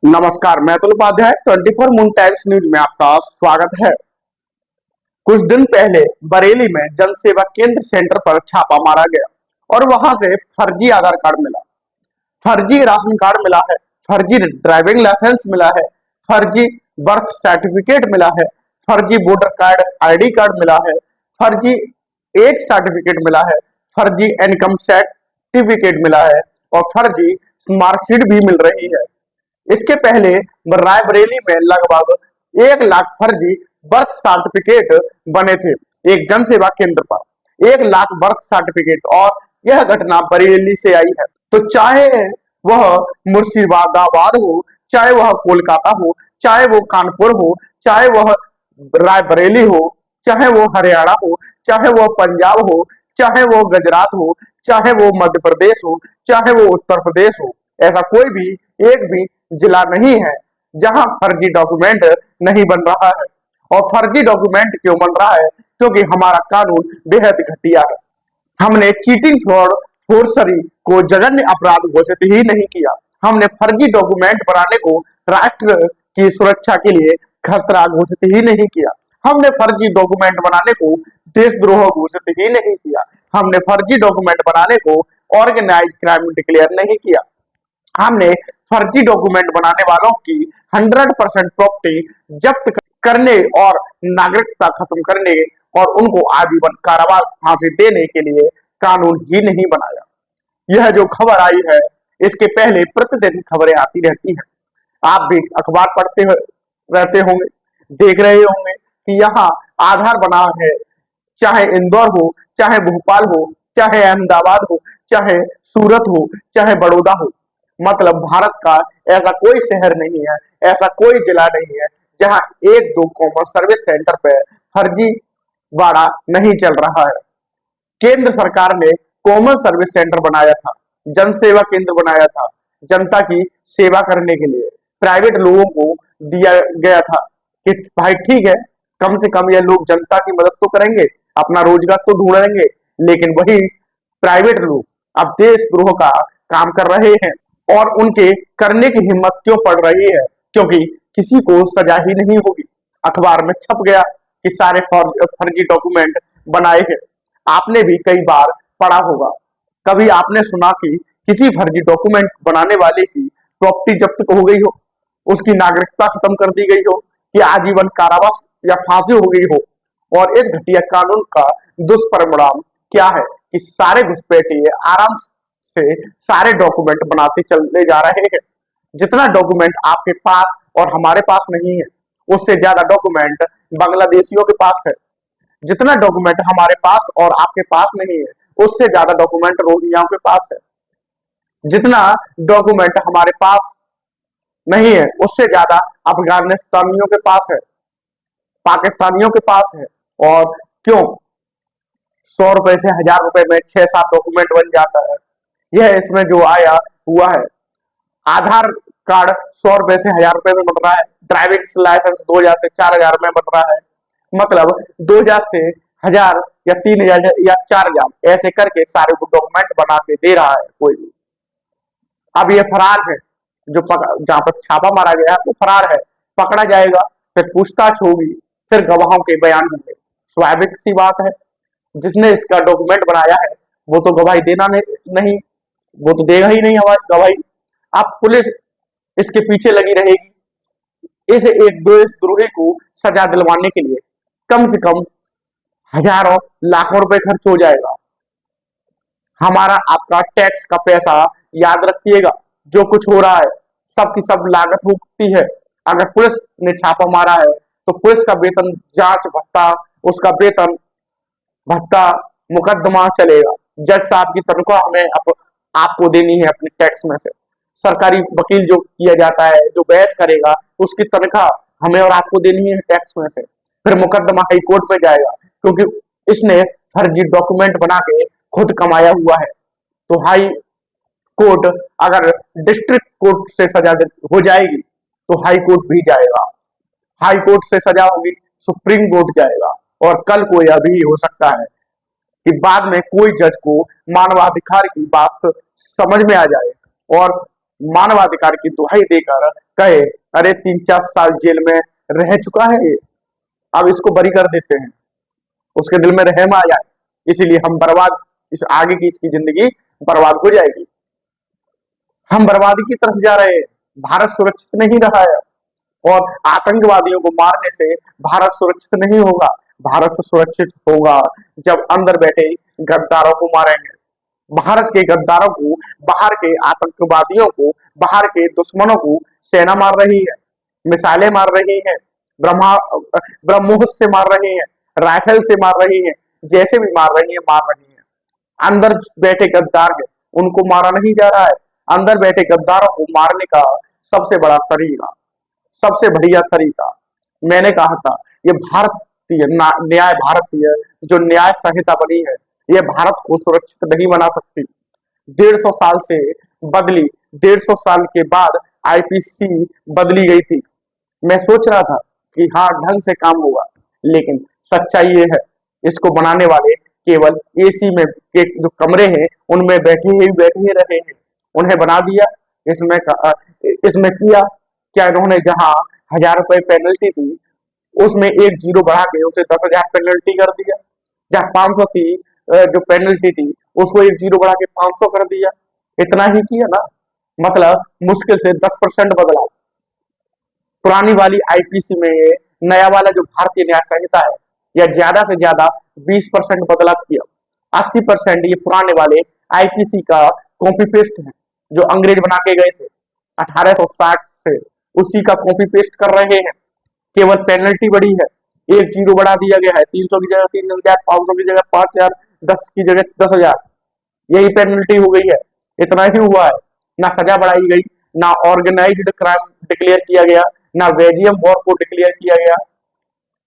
नमस्कार, मैं Atul Upadhyay 24 Moon Times News में आपका स्वागत है। कुछ दिन पहले बरेली में जन सेवा केंद्र सेंटर पर छापा मारा गया और वहां से फर्जी आधार कार्ड मिला, फर्जी राशन कार्ड मिला है, फर्जी ड्राइविंग लाइसेंस मिला है, फर्जी बर्थ सर्टिफिकेट मिला है, फर्जी वोटर कार्ड आईडी कार्ड मिला है, फर्जी एज सर्टिफिकेट मिला है, फर्जी इनकम सर्टिफिकेट मिला है और फर्जी मार्कशीट भी मिल रही है। इसके पहले रायबरेली में लगभग 1 लाख फर्जी बर्थ सर्टिफिकेट बने थे एक जन सेवा केंद्र पर। 1 लाख बर्थ सर्टिफिकेट, और यह घटना बरेली से आई है। तो चाहे वह मुर्शिदाबाद हो, चाहे वह कोलकाता हो, चाहे वो कानपुर हो, चाहे वह रायबरेली हो, चाहे वो हरियाणा हो, चाहे वो पंजाब हो, चाहे वो गुजरात हो, चाहे वो मध्य प्रदेश हो, चाहे वो उत्तर प्रदेश हो, ऐसा कोई भी एक भी जिला नहीं है जहां फर्जी डॉक्यूमेंट नहीं बन रहा है। और फर्जी डॉक्यूमेंट क्यों बन रहा है? क्योंकि हमारा कानून बेहद घटिया है। हमने चीटिंग फ्रॉड फोर्जरी को जघन्य अपराध घोषित ही नहीं किया। हमने फर्जी डॉक्यूमेंट बनाने को राष्ट्र की सुरक्षा के लिए खतरा घोषित ही नहीं किया। हमने फर्जी डॉक्यूमेंट बनाने को देशद्रोह घोषित ही नहीं किया। हमने फर्जी डॉक्यूमेंट बनाने को ऑर्गेनाइज क्राइम डिक्लेयर नहीं किया। हमने फर्जी डॉक्यूमेंट बनाने वालों की 100% प्रॉपर्टी जब्त करने और नागरिकता खत्म करने और उनको आजीवन कारावास फांसी देने के लिए कानून ही नहीं बनाया। यह जो खबर आई है, इसके पहले प्रतिदिन खबरें आती रहती हैं। आप भी अखबार पढ़ते रहते होंगे, देख रहे होंगे कि यहाँ आधार बना है, चाहे इंदौर हो, चाहे भोपाल हो, चाहे अहमदाबाद हो, चाहे सूरत हो, चाहे बड़ौदा हो। मतलब भारत का ऐसा कोई शहर नहीं है, ऐसा कोई जिला नहीं है जहां 1-2 कॉमन सर्विस सेंटर पे फर्जीवाड़ा नहीं चल रहा है। केंद्र सरकार ने कॉमन सर्विस सेंटर बनाया था, जन सेवा केंद्र बनाया था, जनता की सेवा करने के लिए प्राइवेट लोगों को दिया गया था कि भाई ठीक है, कम से कम ये लोग जनता की मदद तो करेंगे, अपना रोजगार तो ढूंढेंगे। लेकिन वही प्राइवेट लोग अब देशद्रोह का काम कर रहे हैं और उनके करने की हिम्मत क्यों पड़ रही है? क्योंकि किसी को सजा ही नहीं होगी। अखबार में छप गया कि सारे फर्जी डॉक्यूमेंट बनाए हैं। आपने भी कई बार पढ़ा होगा, कभी आपने सुना कि किसी फर्जी डॉक्यूमेंट बनाने वाले की प्रॉपर्टी जब्त हो गई हो, उसकी नागरिकता खत्म कर दी गई हो, कि आजीवन कारावास या फांसी हो गई हो। और इस घटिया कानून का दुष्परिणाम क्या है कि सारे घुसपैठिए आराम से सारे डॉक्यूमेंट बनाते चलते जा रहे हैं। जितना डॉक्यूमेंट आपके पास और हमारे पास नहीं है, उससे ज्यादा डॉक्यूमेंट बांग्लादेशियों के पास है। जितना डॉक्यूमेंट हमारे पास और आपके पास नहीं है, उससे ज्यादा डॉक्यूमेंट रोहिंग्याओं के पास है। जितना डॉक्यूमेंट हमारे पास नहीं है, उससे ज्यादा अफगानिस्तानियों के पास है, पाकिस्तानियों के पास है। और क्यों? 100 रुपए से 1000 रुपए में 6-7 डॉक्यूमेंट बन जाता है। यह इसमें जो आया हुआ है, आधार कार्ड 100 रुपए से 1000 रुपए में बन रहा है, ड्राइविंग लाइसेंस 2000 से 4000 में बन रहा है। मतलब 2000 से 1000 या 3000 या 4000 ऐसे करके सारे डॉक्यूमेंट बना के दे रहा है कोई भी। अब ये फरार है, जो जहां पर छापा मारा गया है वो फरार है, पकड़ा जाएगा, फिर पूछताछ होगी, फिर गवाहों के बयान होंगे। स्वाभाविक सी बात है, जिसने इसका डॉक्यूमेंट बनाया है वो तो गवाही देना नहीं, वो तो देगा ही नहीं हमारी गवाही। अब पुलिस इसके पीछे लगी रहेगी। इस एक देशद्रोही को सजा दिलवाने के लिए कम से कम हजारों लाखों रुपए खर्च हो जाएगा। हमारा आपका टैक्स का पैसा, याद रखिएगा, जो कुछ हो रहा है सब की सब लागत होती है। अगर पुलिस ने छापा मारा है तो पुलिस का वेतन, जांच भत्ता, उसका वेतन भत्ता, मुकदमा चलेगा। जज साहब की तनख्वाह हमें आपको देनी है अपने टैक्स में से। सरकारी वकील जो किया जाता है, जो बहस करेगा, उसकी तनख्वाह हमें और आपको देनी है टैक्स में से। फिर मुकदमा हाई कोर्ट में जाएगा, क्योंकि इसने फर्जी डॉक्यूमेंट बना के खुद कमाया हुआ है। तो हाई कोर्ट, अगर डिस्ट्रिक्ट कोर्ट से सजा हो जाएगी तो हाई कोर्ट भी जाएगा, हाई कोर्ट से सजा होगी सुप्रीम कोर्ट जाएगा। और कल को यह भी हो सकता है कि बाद में कोई जज को मानवाधिकार की बात समझ में आ जाए और मानवाधिकार की दुहाई देकर कहे अरे 3-4 साल जेल में रह चुका है ये, अब इसको बरी कर देते हैं, उसके दिल में रहम आ जाए, इसीलिए हम बर्बाद, इस आगे की इसकी जिंदगी बर्बाद हो जाएगी, हम बर्बादी की तरफ जा रहे हैं, भारत सुरक्षित नहीं रहा है। और आतंकवादियों को मारने से भारत सुरक्षित नहीं होगा, भारत सुरक्षित होगा जब अंदर बैठे गद्दारों को मारेंगे। भारत के गद्दारों को, बाहर के आतंकवादियों को, बाहर के दुश्मनों को सेना मार रही है, मिसाइलें मार रही है, ब्रह्मोस से मार रही है, राइफल से मार रही है, जैसे भी मार रही है मार रही है। अंदर बैठे गद्दार है उनको मारा नहीं जा रहा है, अंदर बैठे गद्दारों को मारने का सबसे बड़ा तरीका, सबसे बढ़िया तरीका मैंने कहा था, ये भारतीय न्याय, भारतीय जो न्याय संहिता बनी है ये भारत को सुरक्षित नहीं बना सकती। 150 साल से बदली, 150 साल के बाद आईपीसी बदली गई थी। मैं सोच रहा था कि हाँ ढंग से काम होगा, लेकिन सच्चाई ये है इसको बनाने वाले केवल एसी में के जो कमरे हैं उनमें बैठे ही रहे हैं, उन्हें बना दिया। इसमें किया क्या इन्होंने, जहां 1000 रुपए पेनल्टी थी उसमें एक जीरो बढ़ा के उसे 10,000 पेनल्टी कर दिया, जहां 500 थी जो पेनल्टी थी उसको एक जीरो बढ़ा के 500 कर दिया, इतना ही किया ना, मतलब मुश्किल से 10% बदलाव। पुरानी वाली आईपीसी में ये नया वाला जो भारतीय न्याय संहिता है या ज्यादा से ज्यादा 20% बदलाव किया, 80% ये पुराने वाले आईपीसी का कॉपी पेस्ट है जो अंग्रेज बना के गए थे 1860 से, उसी का कॉपी पेस्ट कर रहे हैं। केवल पेनल्टी बढ़ी है, एक जीरो बढ़ा दिया गया है, 300 की जगह 3,000, 500 की जगह 5,000, 10 की जगह 10,000, यही पेनल्टी हो गई है, इतना ही हुआ है। ना सजा बढ़ाई गई, ना ऑर्गेनाइज्ड क्राइम डिक्लेयर किया गया, ना वेजियम वॉर को डिक्लेयर किया गया,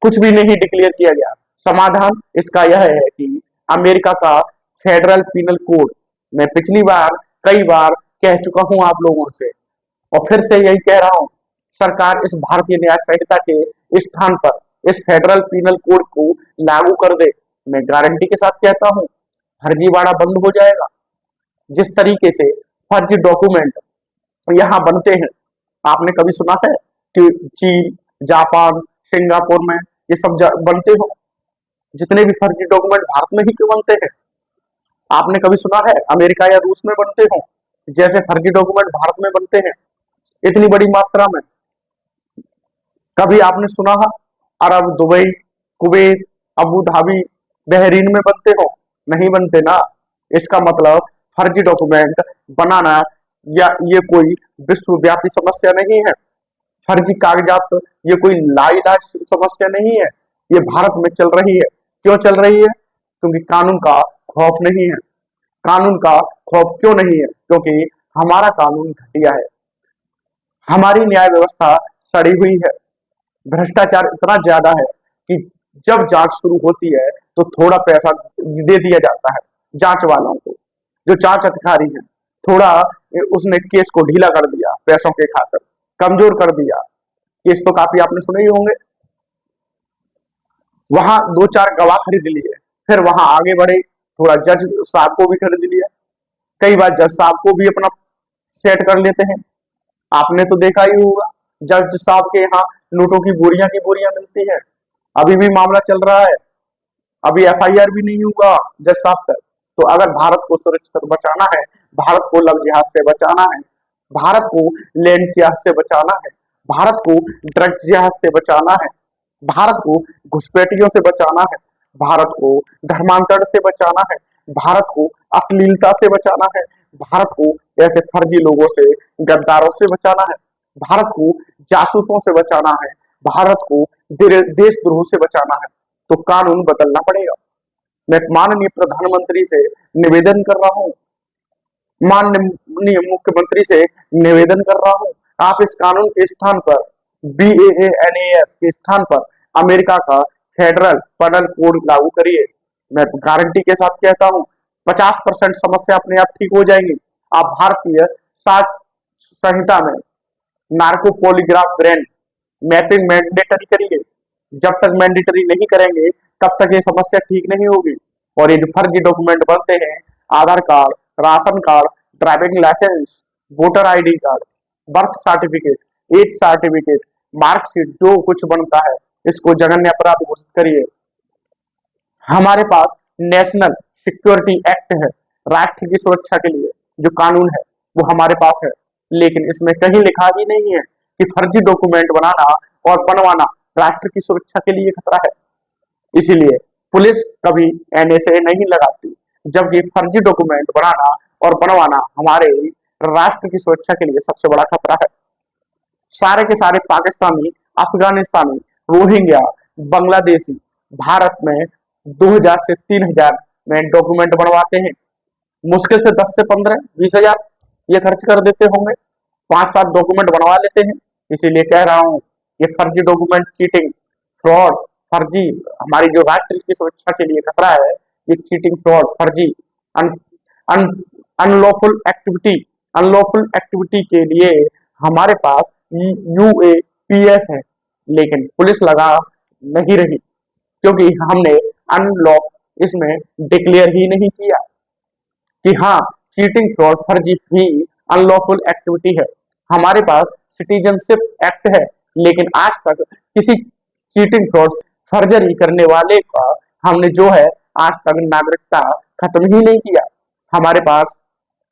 कुछ भी नहीं डिक्लेयर किया गया। समाधान इसका यह है कि अमेरिका का फेडरल पीनल कोड, मैं पिछली बार कई बार कह चुका हूं आप लोगों से और फिर से यही कह रहा हूं, सरकार इस भारतीय न्याय संहिता के स्थान पर इस फेडरल पीनल कोड को लागू कर दे। मैं गारंटी के साथ कहता हूं फर्जीवाड़ा बंद हो जाएगा। जिस तरीके से फर्जी डॉक्यूमेंट यहाँ बनते हैं, आपने कभी सुना है कि चीन, जापान, सिंगापुर में ये सब बनते हो? जितने भी फर्जी डॉक्यूमेंट भारत में ही क्यों बनते हैं? आपने कभी सुना है अमेरिका या रूस में बनते हो जैसे फर्जी डॉक्यूमेंट भारत में बनते हैं इतनी बड़ी मात्रा में? कभी आपने सुना है Arab, Dubai, Kuwait, Abu Dhabi, Bahrain में बनते हो? नहीं बनते ना। इसका मतलब फर्जी डॉक्यूमेंट बनाना या ये कोई विश्वव्यापी समस्या नहीं है, फर्जी कागजात ये कोई लाइलाज समस्या नहीं है, ये भारत में चल रही है। क्यों चल रही है? क्योंकि कानून का खौफ नहीं है। कानून का खौफ क्यों नहीं है? क्योंकि हमारा कानून घटिया है, हमारी न्याय व्यवस्था सड़ी हुई है, भ्रष्टाचार इतना ज्यादा है कि जब जांच शुरू होती है तो थोड़ा पैसा दे दिया जाता है जांच वालों को, जो जांच अधिकारी है, थोड़ा उसने केस को ढीला कर दिया, पैसों के खातिर कमजोर कर दिया। केस तो काफी आपने सुने ही होंगे। वहां 2-4 गवाह खरीद लिए, फिर वहां आगे बढ़े, थोड़ा जज साहब को भी खरीद लिया, कई बार जज साहब को भी अपना सेट कर लेते हैं। आपने तो देखा ही होगा जज साहब के यहाँ नोटों की बोरियां मिलती है। अभी भी मामला चल रहा है, अभी एफआईआर भी नहीं हुआ जज साहब पर। तो अगर भारत को सुरक्षित बचाना है, भारत को लव जिहाद से बचाना है, भारत को लैंड जिहाद से बचाना है, भारत को ड्रग जिहाद से बचाना है, भारत को घुसपैठियों से बचाना है, भारत को धर्मांतरण से बचाना है, भारत को अश्लीलता से बचाना है, भारत को ऐसे फर्जी लोगों से, गद्दारों से बचाना है, भारत को जासूसों से बचाना है, भारत को देशद्रोह से बचाना है, तो कानून बदलना पड़ेगा। मैं माननीय प्रधानमंत्री से निवेदन कर रहा हूँ, माननीय मुख्यमंत्री से निवेदन कर रहा हूँ, आप इस कानून के स्थान पर BAANAS के स्थान पर अमेरिका का फेडरल पेनल कोड लागू करिए। मैं गारंटी के साथ कहता हूँ 50% समस्या अपने आप ठीक हो जाएंगी। आप भारतीय साक्ष्य संहिता में narco polygraph brain mapping mandatory करिए। जब तक मैंडेटरी नहीं करेंगे तब तक ये समस्या ठीक नहीं होगी। और ये जो फर्जी डॉक्यूमेंट बनते हैं, Aadhaar card, ration card, driving licence, voter ID card, birth certificate, age certificate, marksheet, जो कुछ बनता है इसको जघन्य अपराध घोषित करिए। हमारे पास नेशनल सिक्योरिटी एक्ट है, राष्ट्र की सुरक्षा के लिए जो कानून है वो हमारे पास है, लेकिन इसमें कहीं लिखा ही नहीं है कि फर्जी डॉक्यूमेंट बनाना और बनवाना राष्ट्र की सुरक्षा के लिए खतरा है। इसीलिए पुलिस कभी एनएसए नहीं लगाती, जबकि फर्जी डॉक्यूमेंट बनाना और बनवाना हमारे राष्ट्र की सुरक्षा के लिए सबसे बड़ा खतरा है। सारे के सारे पाकिस्तानी, अफगानिस्तानी, रोहिंग्या, बांग्लादेशी भारत में 2000 से 3000 में डॉक्यूमेंट बनवाते हैं। मुश्किल से 10 से 15, 20 हजार ये खर्च कर देते होंगे, 5-7 डॉक्यूमेंट बनवा लेते हैं। इसीलिए कह रहा हूँ ये फर्जी डॉक्यूमेंट, चीटिंग, फ्रॉड, फर्जी हमारी जो राष्ट्र की सुरक्षा के लिए खतरा है। ये चीटिंग, फ्रॉड, फर्जी, अनलॉफुल एक्टिविटी के लिए हमारे पास यूएपीएस है, लेकिन पुलिस लगा नहीं रही क्योंकि हमने अनलॉफ इसमें डिक्लेयर ही नहीं किया कि हाँ चीटिंग, फ्रॉड, फर्जी भी अनलॉफुल एक्टिविटी है। हमारे पास सिटीजनशिप एक्ट है, लेकिन आज तक किसी चीटिंग, फ्रॉड, फर्जरी करने वाले का हमने जो है आज तक नागरिकता खत्म ही नहीं किया। हमारे पास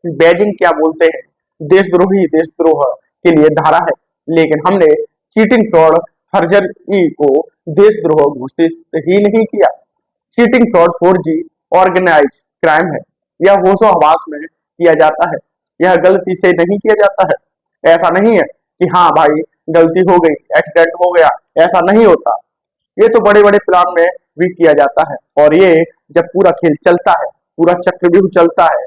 बेजिंग क्या बोलते हैं, देशद्रोह के लिए धारा है, लेकिन हमने चीटिंग, फ्रॉड, फर्जरी को देशद्रोह घोषित ही नहीं किया। चीटिंग, फ्रॉड, फर्जी ऑर्गेनाइज क्राइम है। यह होशो हवास में किया जाता है, यह गलती से नहीं किया जाता है। ऐसा नहीं है कि हाँ भाई गलती हो गई, एक्सीडेंट हो गया, ऐसा नहीं होता। ये तो बड़े बड़े प्लान में भी किया जाता है, और ये जब पूरा खेल चलता है, पूरा चक्रव्यूह चलता है,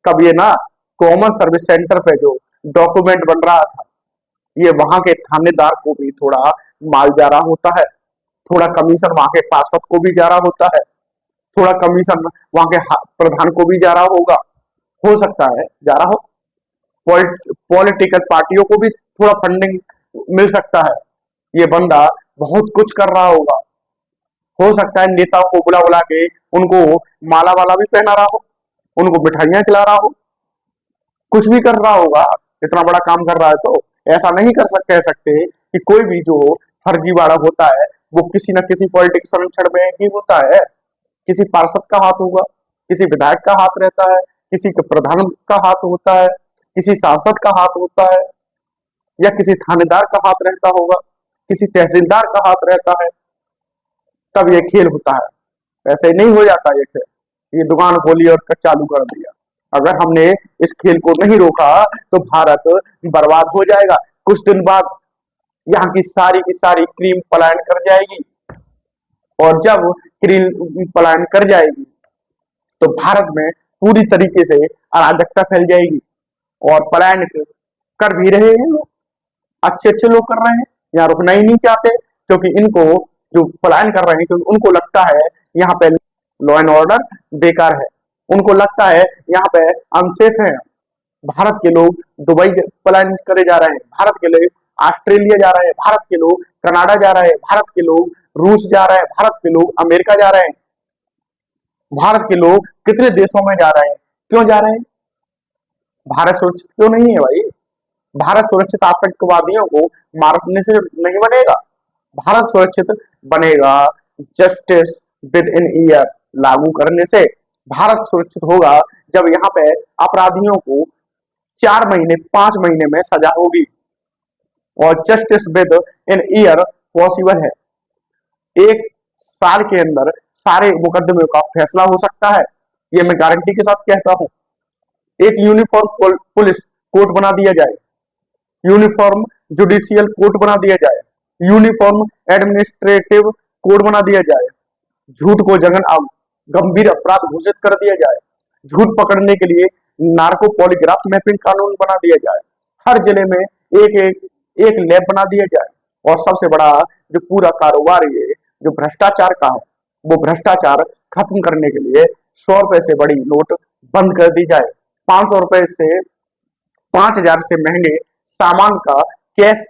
तब ये ना कॉमन सर्विस सेंटर पे जो डॉक्यूमेंट बन रहा था, ये वहां के थानेदार को भी थोड़ा माल जा रहा होता है, थोड़ा कमीशन वहां के पार्षद को भी जा रहा होता है, थोड़ा कमीशन वहां के प्रधान को भी जा रहा होगा, हो सकता है जा रहा हो। पॉलिटिकल पार्टियों को भी थोड़ा फंडिंग मिल सकता है। ये बंदा बहुत कुछ कर रहा होगा, हो सकता है नेताओं को बुला बुला के उनको माला वाला भी पहना रहा हो, उनको मिठाइयां खिला रहा हो, कुछ भी कर रहा होगा। इतना बड़ा काम कर रहा है तो ऐसा नहीं कह सकते कि कोई भी जो फर्जीवाड़ा होता है वो किसी न किसी पॉलिटिक्स संरक्षण में ही होता है। किसी पार्षद का हाथ होगा, किसी विधायक का हाथ रहता है, किसी के प्रधान का हाथ होता है, किसी सांसद का हाथ होता है, या किसी थानेदार का हाथ रहता होगा, किसी तहसीलदार का हाथ रहता है, तब ये खेल होता है। ऐसे नहीं हो जाता ये खेल, ये दुकान खोली और चालू कर दिया। अगर हमने इस खेल को नहीं रोका तो भारत बर्बाद हो जाएगा। कुछ दिन बाद यहाँ की सारी क्रीम पलायन कर जाएगी, और जब क्रीम पलायन कर जाएगी तो भारत में पूरी तरीके से अराजकता फैल जाएगी। और पलायन कर भी रहे हैं लोग, अच्छे अच्छे लोग कर रहे हैं, यहाँ रुकना ही नहीं चाहते, क्योंकि इनको जो पलायन कर रहे हैं क्योंकि उनको लगता है यहाँ पे लॉ एंड ऑर्डर बेकार है, उनको लगता है यहाँ पे अनसेफ है। भारत के लोग दुबई पलायन करे जा रहे हैं, भारत के लोग ऑस्ट्रेलिया जा रहे हैं, भारत के लोग कनाडा जा रहे हैं, भारत के लोग रूस जा रहे हैं, भारत के लोग अमेरिका जा रहे हैं, भारत के लोग कितने देशों में जा रहे हैं। क्यों जा रहे हैं? भारत सुरक्षित क्यों नहीं है भाई? भारत सुरक्षित आतंकवादियों को मारने से नहीं बनेगा, भारत सुरक्षित बनेगा जस्टिस विद इन ईयर लागू करने से। भारत सुरक्षित होगा जब यहाँ पे अपराधियों को 4 महीने 5 महीने में सजा होगी, और justice with in year possible है। 1 साल के अंदर सारे मुकदमे का फैसला हो सकता है, ये मैं गारंटी के साथ कहता हूं। एक यूनिफॉर्म पुलिस कोर्ट बना दिया जाए, यूनिफॉर्म जुडिशियल कोर्ट बना दिया जाए, यूनिफॉर्म एडमिनिस्ट्रेटिव कोड बना दिया जाए, झूठ को गंभीर अपराध घोषित कर दिया जाए, झूठ पकड़ने के लिए नार्को पॉलीग्राफ मैपिंग कानून बना दिया जाए, हर जिले में एक लैब बना दिया जाए, और सबसे बड़ा जो पूरा कारोबार ये जो भ्रष्टाचार का है, वो भ्रष्टाचार खत्म करने के लिए 100 रुपए से बड़ी नोट बंद कर दी जाए, 500 रुपए से 5000 से महंगे सामान का कैश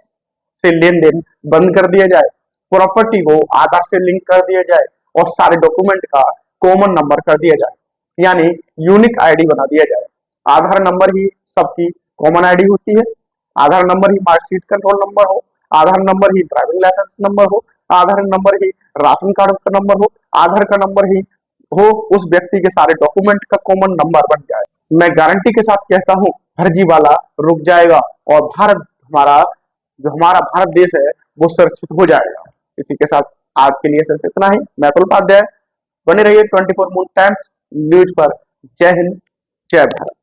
से लेन देन बंद कर दिया जाए, प्रॉपर्टी को आधार से लिंक कर दिया जाए, और सारे डॉक्यूमेंट का कॉमन नंबर कर दिया जाए, यानी यूनिक आईडी बना दिया जाए। आधार नंबर ही सबकी कॉमन आईडी होती है, आधार नंबर ही मार्कशीट का रोल नंबर हो, आधार नंबर ही ड्राइविंग लाइसेंस नंबर हो, आधार नंबर ही राशन कार्ड का नंबर हो, आधार का नंबर ही हो, उस व्यक्ति के सारे डॉक्यूमेंट का कॉमन नंबर बन जाए। मैं गारंटी के साथ कहता हूँ फर्जी वाला रुक जाएगा और भारत हमारा जो हमारा भारत देश है वो सुरक्षित हो जाएगा। इसी के साथ आज के लिए सिर्फ इतना ही। मैं अतुल उपाध्याय, बने रहिए 24 मून टाइम्स न्यूज पर। जय हिंद, जय भारत।